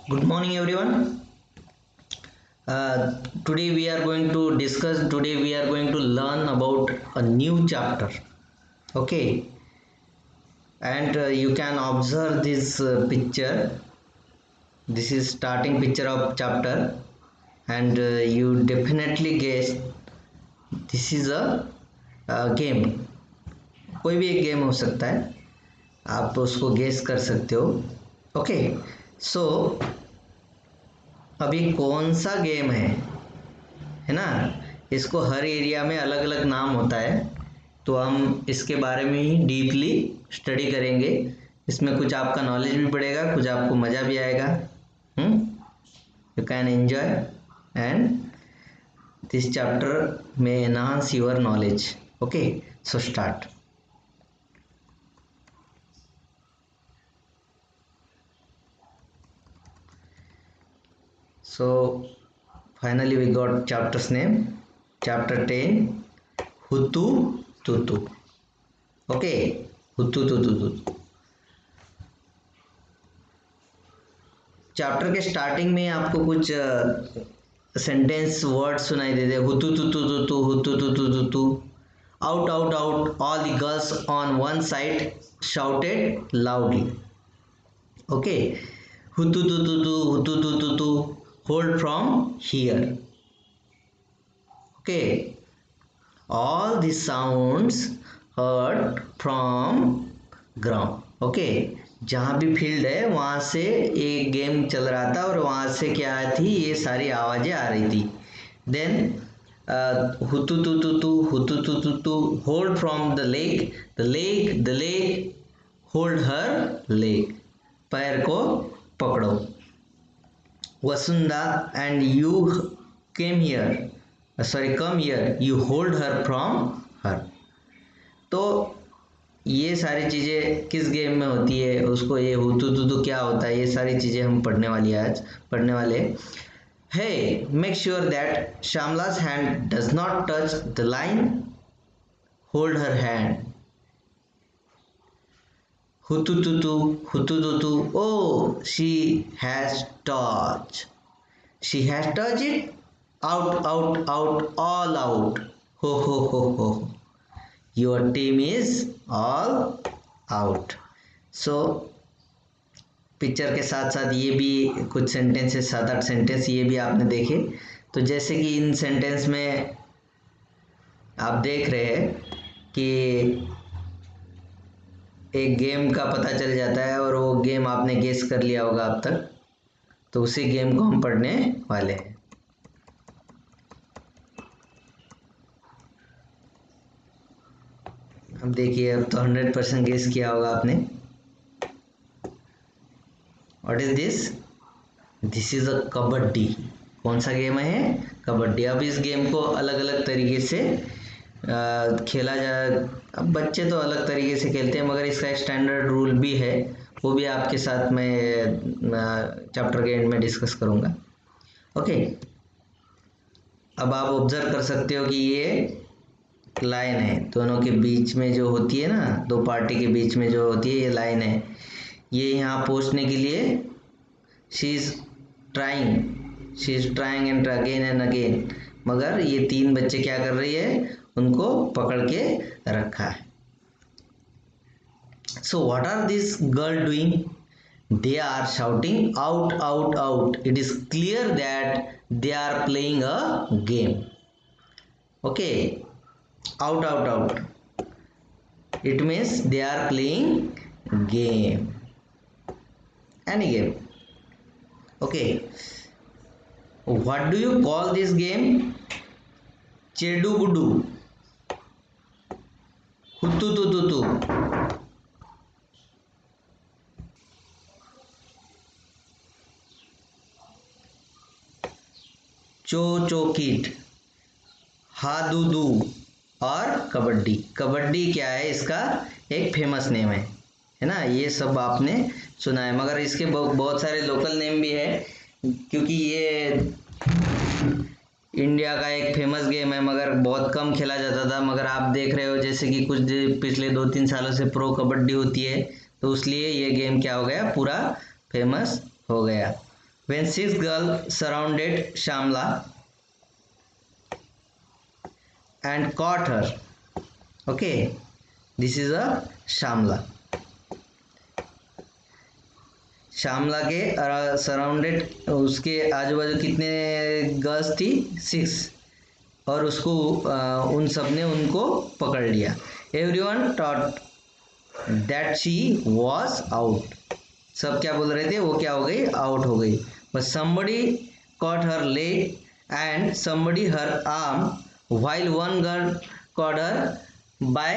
Good morning, everyone. Today we are going to discuss. Today we are going to learn about a new chapter. Okay, and you can observe this picture. This is starting picture of chapter, and you definitely guess this is a game. कोई भी एक game हो सकता है, आप उसको guess कर सकते हो. ओके, सो अभी कौन सा गेम है ना. इसको हर एरिया में अलग अलग नाम होता है, तो हम इसके बारे में ही डीपली स्टडी करेंगे. इसमें कुछ आपका नॉलेज भी बढ़ेगा, कुछ आपको मज़ा भी आएगा. You can enjoy and this chapter में enhance your knowledge. Okay, so start. So finally we got chapter's name, chapter 10, Hutu Tutu. Okay, Hutu Tutu Tutu. Chapter के स्टार्टिंग में आपको कुछ सेंटेंस वर्ड सुनाई देते. हुतु तुतु तुतु, हुतु तुतु तुतु. Out out out, all the girls on one side shouted loudly. Okay, हुतु तुतु तुतु, हुतु तुतु तुतु, hold from here. Okay, all the sounds heard from ground. Okay, जहाँ भी फील्ड है वहाँ से एक गेम चल रहा था और वहाँ से क्या थी, ये सारी आवाज़ें आ रही थी. देन हुतु तु तु तु, हुतु तु तु तु, hold from the leg, the leg hold her leg, पैर को पकड़ो. Vasunda and you come here, you hold her from her. तो ये सारी चीज़ें किस गेम में होती है, उसको ये हुतु तुतु क्या होता है, ये सारी चीज़ें हम पढ़ने वाले. Hey, make sure that Shamla's hand does not touch the line. Hold her hand. Hutu tutu. Oh, she has touched. She has touched it. Out, all out. Ho. Your team is all out. So picture के साथ साथ ये भी कुछ sentences, 7-8 sentence ये भी आपने देखे. तो जैसे कि इन सेंटेंस में आप देख रहे हैं कि एक गेम का पता चल जाता है और वो गेम आपने गेस कर लिया होगा अब तक, तो उसी गेम को हम पढ़ने वाले हैं. अब देखिए, अब तो 100% गेस किया होगा आपने. What is this? This is a kabaddi. कौन सा गेम है? कबड्डी. अब इस गेम को अलग अलग तरीके से खेला जाए. अब बच्चे तो अलग तरीके से खेलते हैं, मगर इसका एक स्टैंडर्ड रूल भी है, वो भी आपके साथ मैं चैप्टर के एंड में डिस्कस करूँगा. ओके, अब आप ऑब्जर्व कर सकते हो कि ये लाइन है, दोनों के बीच में जो होती है ना, दो पार्टी के बीच में जो होती है, ये लाइन है. ये यहाँ पहुँचने के लिए she is trying and again, मगर ये तीन बच्चे क्या कर रही है, उनको पकड़ के रखा है. So what are this girl doing? They are shouting out out out. It is clear that they are playing a game. Okay, out. It means they are playing game, any game. Okay, what do you call this game? Chedu gudu, hutu tutu, चोकिट, हादुदू और कबड्डी. कबड्डी क्या है, इसका एक famous name है ना. ये सब आपने सुना है, मगर इसके बहुत सारे लोकल नेम भी है, क्योंकि ये इंडिया का एक फेमस गेम है, मगर बहुत कम खेला जाता था. मगर आप देख रहे हो जैसे कि कुछ पिछले 2-3 सालों से प्रो कबड्डी होती है, तो इसलिए ये गेम क्या हो गया, पूरा फेमस हो गया. When 6 girls surrounded Shamla and caught her. Okay, this is a Shamla. Shyamala के सराउंडेड उसके आजू बाजू कितने गर्ल्स थी? 6। और उसको उन सब ने उनको पकड़ लिया। Everyone thought that she was out. सब क्या बोल रहे थे? वो क्या हो गई? आउट हो गई। But somebody caught her leg and somebody her arm, while one girl caught her by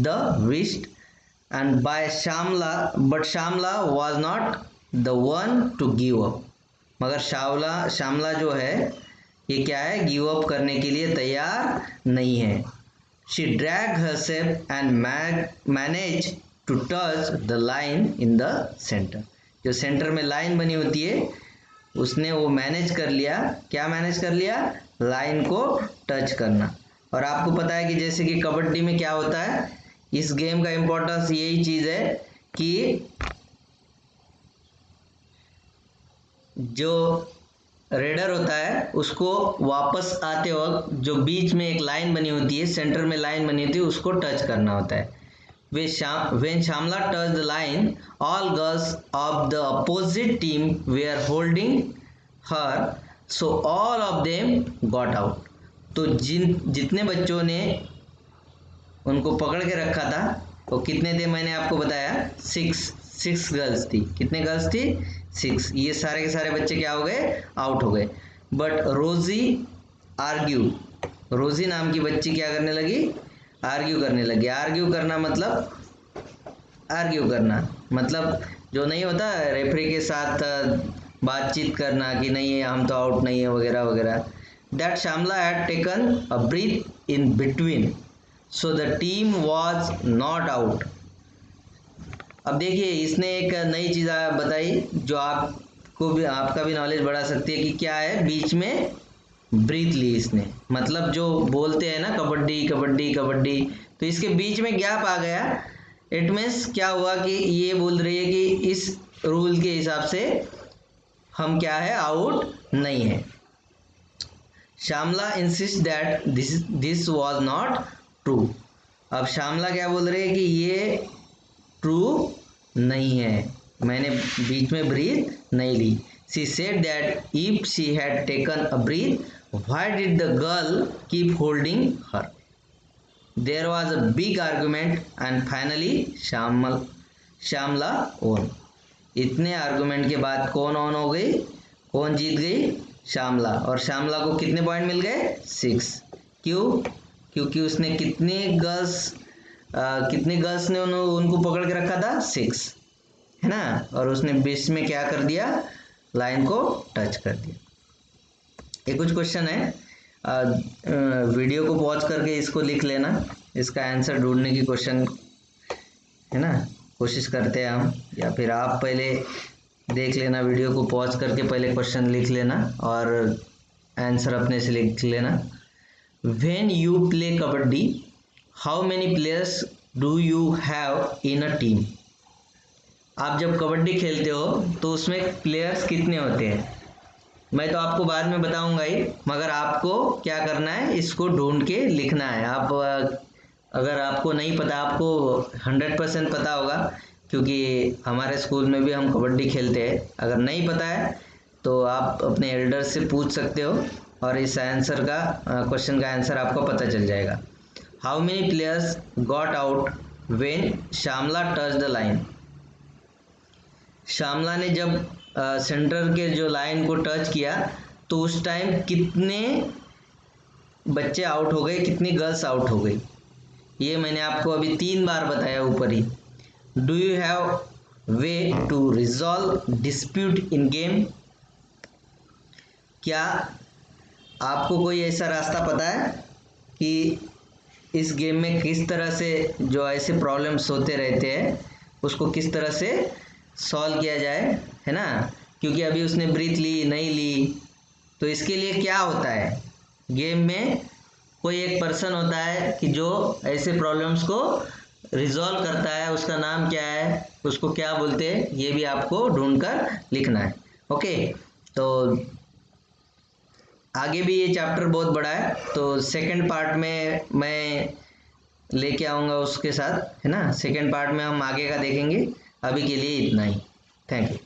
the wrist and by Shamla, but Shamla was not the one to give up। मगर श्यामला जो है ये क्या है? गिव अप करने के लिए तैयार नहीं है। She drag herself and managed to touch the line in the center। जो सेंटर में लाइन बनी होती है उसने वो मैनेज कर लिया। क्या मैनेज कर लिया? लाइन को टच करना। और आपको पता है कि जैसे कि कबड्डी में क्या होता है, इस गेम का इम्पोर्टेंस यही चीज़ है कि जो रेडर होता है उसको वापस आते वक्त जो बीच में एक लाइन बनी होती है, सेंटर में लाइन बनी होती है, उसको टच करना होता है। When Shamla touched the line, all girls of the opposite team were holding her, so all of them got out। तो जितने बच्चों ने उनको पकड़ के रखा था वो कितने थे? मैंने आपको बताया 6 गर्ल्स थी। कितने गर्ल्स थी? 6। ये सारे के सारे बच्चे क्या हो गए? आउट हो गए। बट रोजी रोजी नाम की बच्ची क्या करने लगी? आर्ग्यू करने लगी। आर्ग्यू करना मतलब जो नहीं होता रेफरी के साथ बातचीत करना कि नहीं हम तो आउट नहीं है वगैरह वगैरह। That Shyamala had taken a breath in between, so the team was not out. अब देखिए इसने एक नई चीज़ बताई जो आपका भी नॉलेज बढ़ा सकती है कि क्या है? बीच में ब्रीथ ली इसने। मतलब जो बोलते हैं ना कबड्डी कबड्डी कबड्डी, तो इसके बीच में गैप आ गया। इट मीन्स क्या हुआ कि ये बोल रही है कि इस रूल के हिसाब से हम क्या है? आउट नहीं है। Shyamala insist that this was not true. अब श्यामला क्या बोल रही है कि ये ट्रू नहीं है, मैंने बीच में ब्रीथ नहीं ली। She said that if she had taken a breath, why did the girl keep holding her? There was a big argument and finally Shyamala won. इतने आर्गुमेंट के बाद कौन ऑन हो गई? कौन जीत गई? श्यामला। और श्यामला को कितने पॉइंट मिल गए? 6। क्यों? क्योंकि उसने कितनी गर्ल्स ने उनको पकड़ के रखा था? 6, है ना। और उसने बीच में क्या कर दिया? लाइन को टच कर दिया। ये कुछ क्वेश्चन है, वीडियो को पॉज करके इसको लिख लेना, इसका आंसर ढूंढने की क्वेश्चन है ना, कोशिश करते हैं हम। या फिर आप पहले देख लेना, वीडियो को पॉज करके पहले क्वेश्चन लिख लेना और आंसर अपने से लिख लेना। When you play kabaddi, how many players do you have in a team? आप जब कबड्डी खेलते हो तो उसमें प्लेयर्स कितने होते हैं? मैं तो आपको बाद में बताऊंगा ही, मगर आपको क्या करना है? इसको ढूंढ के लिखना है। आप अगर आपको नहीं पता, आपको 100% पता होगा क्योंकि हमारे स्कूल में भी हम कबड्डी खेलते हैं। अगर नहीं पता है तो आप अपने एल्डर से पूछ सकते हो और इस आंसर का क्वेश्चन का आंसर आपको पता चल जाएगा। How many players got out when Shyamala touch the line? Shyamala ने जब सेंटर के जो लाइन को टच किया तो उस टाइम कितने बच्चे आउट हो गए, कितनी गर्ल्स आउट हो गई? ये मैंने आपको अभी 3 बार बताया ऊपर ही। Do you have way to resolve dispute in game? क्या आपको कोई ऐसा रास्ता पता है कि इस गेम में किस तरह से जो ऐसे प्रॉब्लम्स होते रहते हैं उसको किस तरह से सॉल्व किया जाए, है ना? क्योंकि अभी उसने ब्रीथ ली नहीं ली, तो इसके लिए क्या होता है? गेम में कोई एक पर्सन होता है कि जो ऐसे प्रॉब्लम्स को रिजॉल्व करता है, उसका नाम क्या है, उसको क्या बोलते हैं, ये भी आपको ढूंढकर लिखना है। ओके, तो आगे भी ये चैप्टर बहुत बड़ा है, तो सेकंड पार्ट में मैं लेके आऊँगा उसके साथ, है ना। सेकंड पार्ट में हम आगे का देखेंगे। अभी के लिए इतना ही। Thank you.